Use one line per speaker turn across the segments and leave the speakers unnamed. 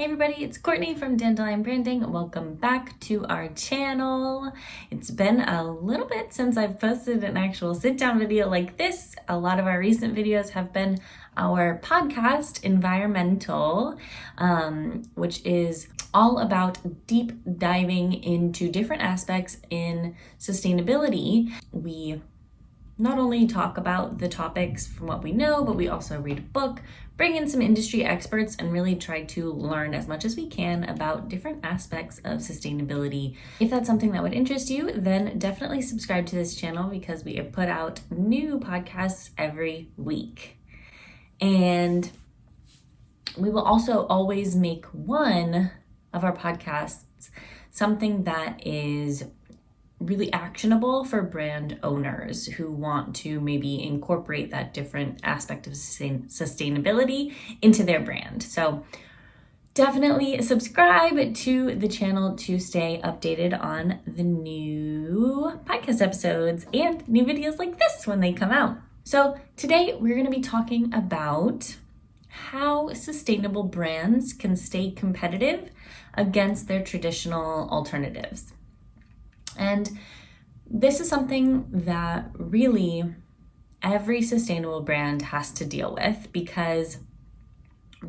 Hey everybody, it's Courtney from Dandelion Branding. Welcome back to our channel. It's been a little bit since I've posted an actual sit-down video like this. A lot of our recent videos have been our podcast, Environmental, which is all about deep diving into different aspects in sustainability. We not only talk about the topics from what we know, but we also read a book, bring in some industry experts, and really try to learn as much as we can about different aspects of sustainability. If that's something that would interest you, then definitely subscribe to this channel because we put out new podcasts every week. And we will also always make one of our podcasts something that is really actionable for brand owners who want to maybe incorporate that different aspect of sustainability into their brand. So definitely subscribe to the channel to stay updated on the new podcast episodes and new videos like this when they come out. So today we're going to be talking about how sustainable brands can stay competitive against their traditional alternatives. And this is something that really every sustainable brand has to deal with because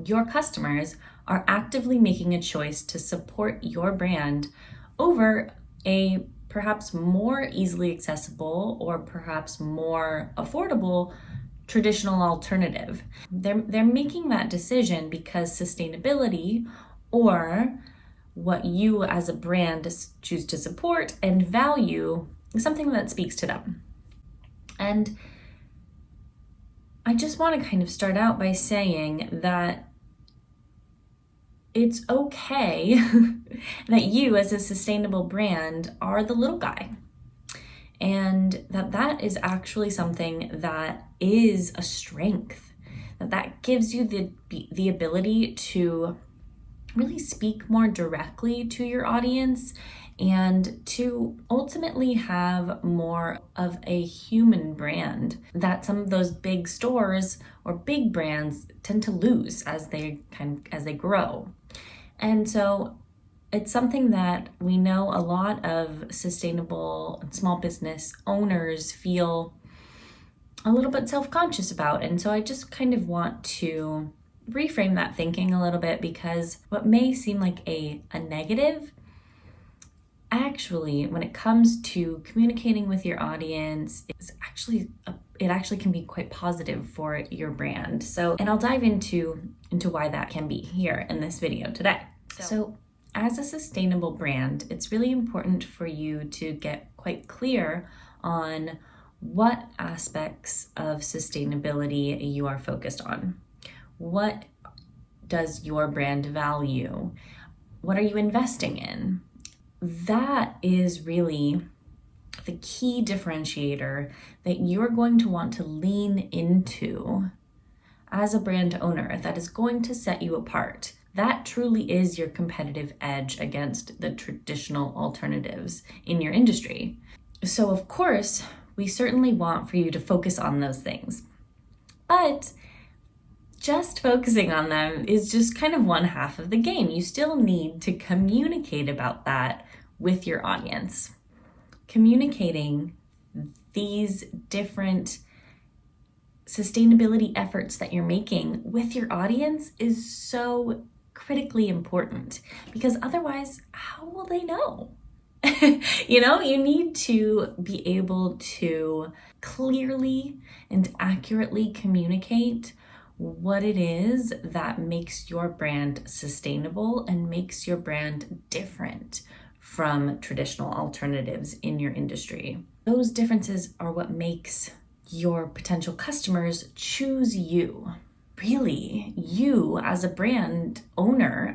your customers are actively making a choice to support your brand over a perhaps more easily accessible or perhaps more affordable traditional alternative. They're making that decision because sustainability or what you as a brand choose to support and value is something that speaks to them. And I just want to kind of start out by saying that it's okay that you as a sustainable brand are the little guy. And that is actually something that is a strength, that gives you the ability to really speak more directly to your audience and to ultimately have more of a human brand that some of those big stores or big brands tend to lose as they grow. And so it's something that we know a lot of sustainable and small business owners feel a little bit self-conscious about. And so I just kind of want to reframe that thinking a little bit because what may seem like a negative, actually, when it comes to communicating with your audience, it actually can be quite positive for your brand. So, and I'll dive into why that can be here in this video today. So as a sustainable brand, it's really important for you to get quite clear on what aspects of sustainability you are focused on. What does your brand value? What are you investing in? That is really the key differentiator that you're going to want to lean into as a brand owner that is going to set you apart. That truly is your competitive edge against the traditional alternatives in your industry. So of course, we certainly want for you to focus on those things. But just focusing on them is just kind of one half of the game. You still need to communicate about that with your audience. Communicating these different sustainability efforts that you're making with your audience is so critically important because otherwise, how will they know? You need to be able to clearly and accurately communicate what it is that makes your brand sustainable and makes your brand different from traditional alternatives in your industry. Those differences are what makes your potential customers choose you. Really, you as a brand owner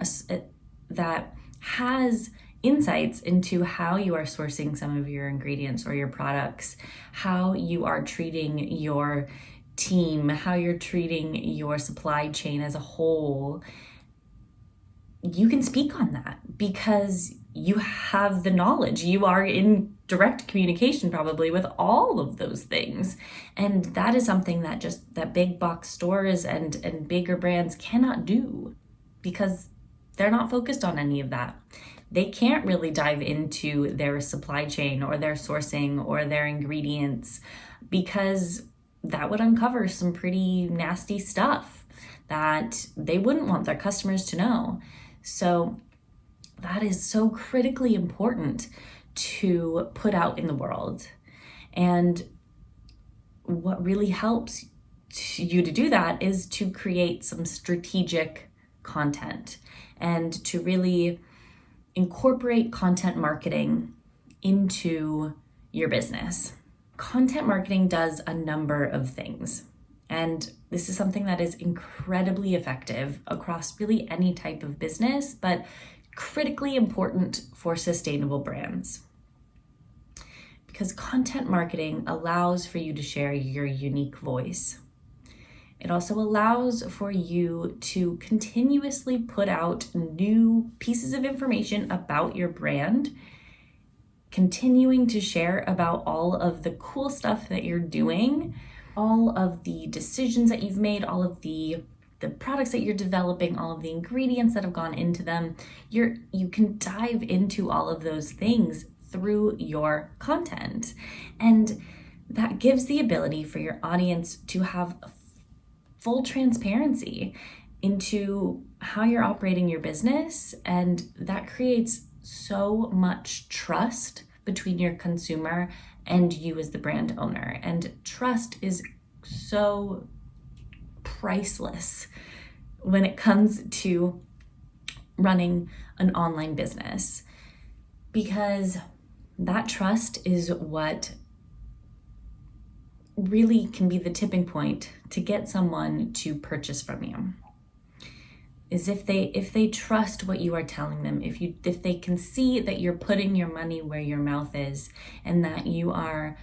that has insights into how you are sourcing some of your ingredients or your products, how you are treating your team, how you're treating your supply chain as a whole. You can speak on that because you have the knowledge. You are in direct communication probably with all of those things. And that is something that big box stores and bigger brands cannot do because they're not focused on any of that. They can't really dive into their supply chain or their sourcing or their ingredients, because that would uncover some pretty nasty stuff that they wouldn't want their customers to know. So that is so critically important to put out in the world. And what really helps you to do that is to create some strategic content and to really incorporate content marketing into your business. Content marketing does a number of things, and this is something that is incredibly effective across really any type of business, but critically important for sustainable brands. Because content marketing allows for you to share your unique voice. It also allows for you to continuously put out new pieces of information about your brand, continuing to share about all of the cool stuff that you're doing, all of the decisions that you've made, all of the products that you're developing, all of the ingredients that have gone into them. You can dive into all of those things through your content. And that gives the ability for your audience to have full transparency into how you're operating your business. And that creates so much trust between your consumer and you as the brand owner. And trust is so priceless when it comes to running an online business, because that trust is what really can be the tipping point to get someone to purchase from you. Is if they trust what you are telling them, if they can see that you're putting your money where your mouth is, and that you are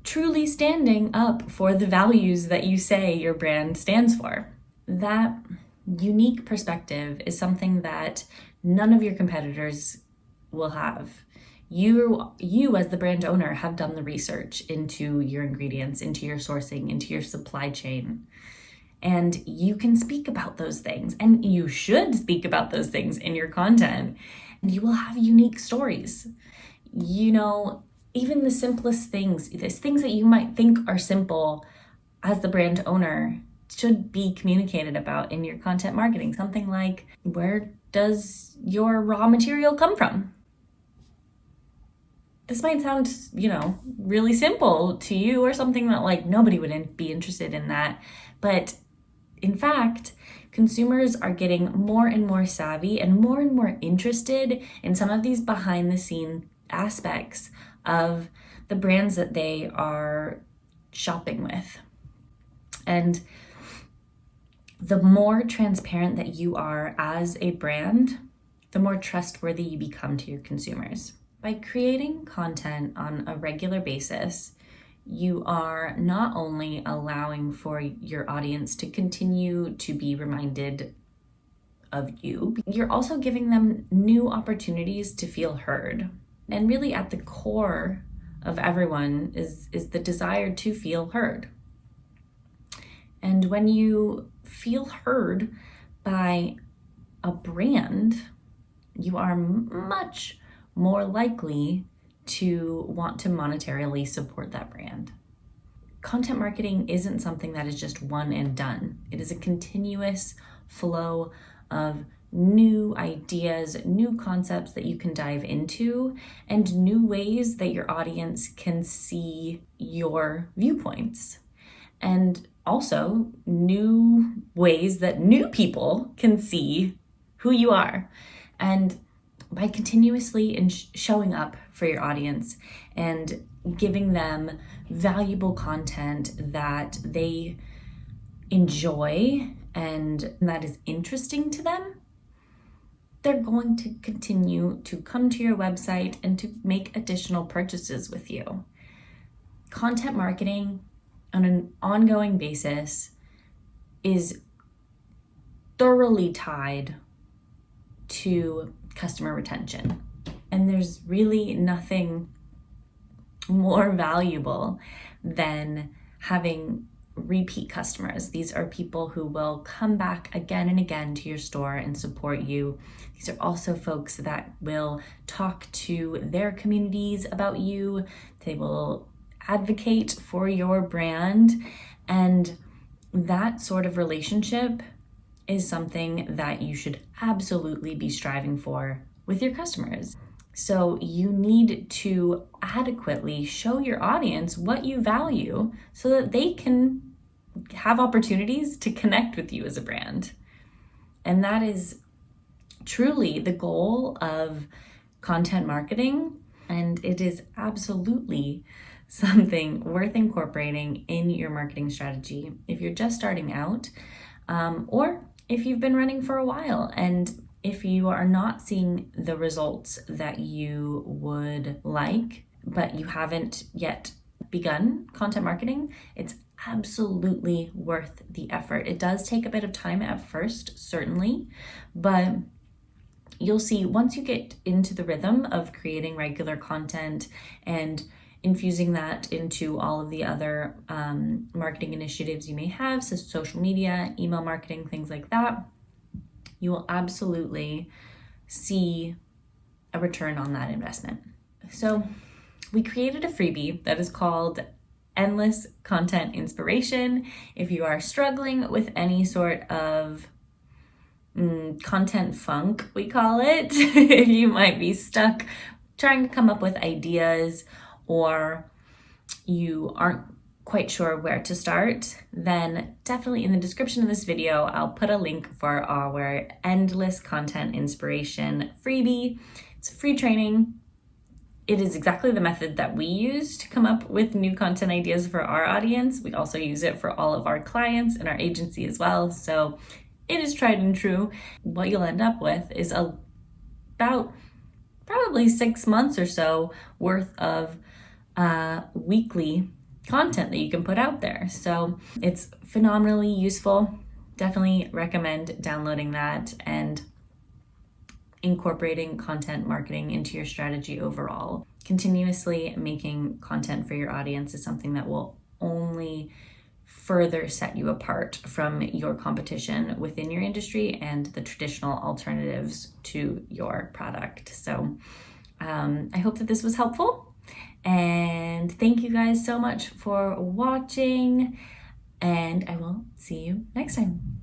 truly standing up for the values that you say your brand stands for. That unique perspective is something that none of your competitors will have. You as the brand owner have done the research into your ingredients, into your sourcing, into your supply chain. And you can speak about those things, and you should speak about those things in your content. And you will have unique stories. Even the simplest things, these things that you might think are simple as the brand owner, should be communicated about in your content marketing. Something like, where does your raw material come from? This might sound, really simple to you, or something that nobody would be interested in that. But in fact, consumers are getting more and more savvy and more interested in some of these behind the scene aspects of the brands that they are shopping with. And the more transparent that you are as a brand, the more trustworthy you become to your consumers. By creating content on a regular basis, you are not only allowing for your audience to continue to be reminded of you, you're also giving them new opportunities to feel heard. And really at the core of everyone is the desire to feel heard. And when you feel heard by a brand, you are much more likely to want to monetarily support that brand. Content marketing isn't something that is just one and done. It is a continuous flow of new ideas, new concepts that you can dive into, and new ways that your audience can see your viewpoints. And also new ways that new people can see who you are. And by continuously showing up for your audience and giving them valuable content that they enjoy and that is interesting to them, they're going to continue to come to your website and to make additional purchases with you. Content marketing on an ongoing basis is thoroughly tied to customer retention. And there's really nothing more valuable than having repeat customers. These are people who will come back again and again to your store and support you. These are also folks that will talk to their communities about you. They will advocate for your brand. And that sort of relationship is something that you should absolutely be striving for with your customers. So you need to adequately show your audience what you value so that they can have opportunities to connect with you as a brand. And that is truly the goal of content marketing. And it is absolutely something worth incorporating in your marketing strategy if you're just starting out, or if you've been running for a while and if you are not seeing the results that you would like, but you haven't yet begun content marketing, it's absolutely worth the effort. It does take a bit of time at first, certainly, but you'll see once you get into the rhythm of creating regular content and infusing that into all of the other marketing initiatives you may have, so social media, email marketing, things like that, you will absolutely see a return on that investment. So we created a freebie that is called Endless Content Inspiration. If you are struggling with any sort of content funk, we call it, if you might be stuck trying to come up with ideas or you aren't quite sure where to start, then definitely in the description of this video, I'll put a link for our Endless Content Inspiration freebie. It's a free training. It is exactly the method that we use to come up with new content ideas for our audience. We also use it for all of our clients and our agency as well. So it is tried and true. What you'll end up with is about probably 6 months or so worth of weekly content that you can put out there. So it's phenomenally useful. Definitely recommend downloading that and incorporating content marketing into your strategy overall. Continuously making content for your audience is something that will only further set you apart from your competition within your industry and the traditional alternatives to your product. So I hope that this was helpful. And thank you guys so much for watching, and I will see you next time.